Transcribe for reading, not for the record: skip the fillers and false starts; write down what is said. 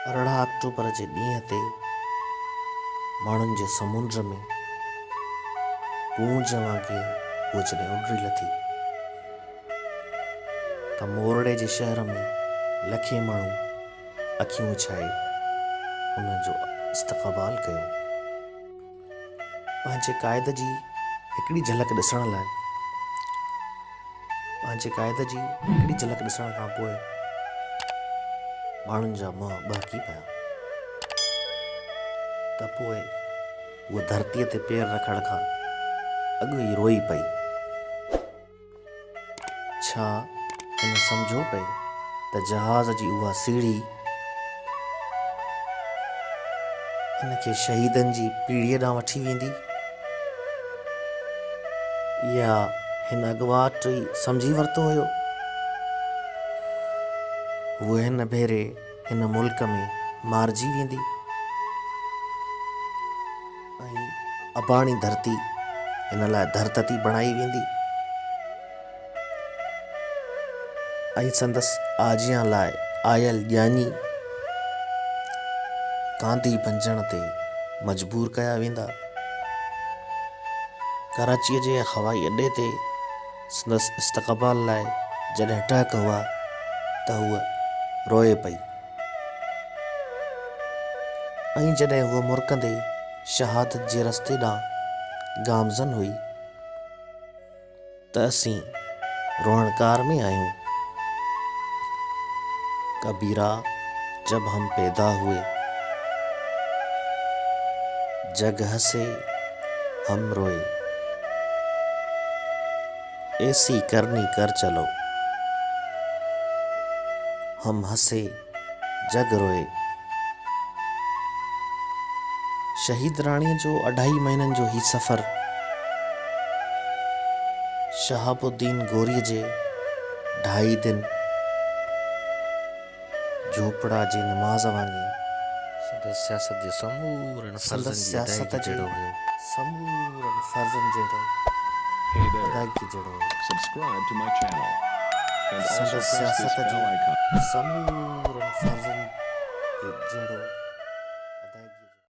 18 अक्टूबर जे ॾींहं ते माण्हुनि जे समुंड में पूंज वांगे उहा जॾहिं उॾरी लथी त मोरड़े जे शहर में लखे माण्हू अखियूं विछाए उन जो इस्तक़बाल कयो। पंहिंजे क़ाइद जी हिकिड़ी झलक ॾिसण खां पोइ माण्हुनि जा मुंहं बहकी पिया त पोइ उहा धरतीअ ते पेर रखण खां अॻु ई रोई पई। छा हिन सम्झो पए त जहाज़ जी उहा सीढ़ी हिनखे शहीदनि जी पीढ़ीअ ॾांहुं वठी वेंदी, या हिन अॻुवाट ई सम्झी वरितो हुयो हूअ हिन भेरे हिन मुल्क में मारिजी वेंदी ऐं अबाणी धरती हिन लाइ धरती बणाई वेंदी ऐं संदसि आजियां लाइ आयल ॼानी कांधी बणजण ते मजबूर कया वेंदा। कराचीअ जे हवाई अॾे ते संदसि इस्तक़बाल लाइ जॾहिं टहक हुआ त हूअ रोए पई ऐं जॾहिं हूअ मुरकंदे शहादत जे रस्ते ॾांहुं गामज़न हुई त असीं रोअणकार में आहियूं। कबीरा जब हम पैदा हुए जग हंसे हम रोए, ऐसी करनी कर चलो हम हंसे जग रोए। शहीद राणीअ जो 2.5 महीननि जो ही सफ़र शहाबुद्दीन गोरीअ जे 2.5 दिन झोपड़ा जी नमाज़ वांगे संदसि सियासत जे समूरनि फर्ज़नि जहिड़ो Hey there, अदायगी जहिड़ो subscribe to my channel and also संदसि press this सियासत bell जी icon. समूरनि फर्ज़नि जहिड़ो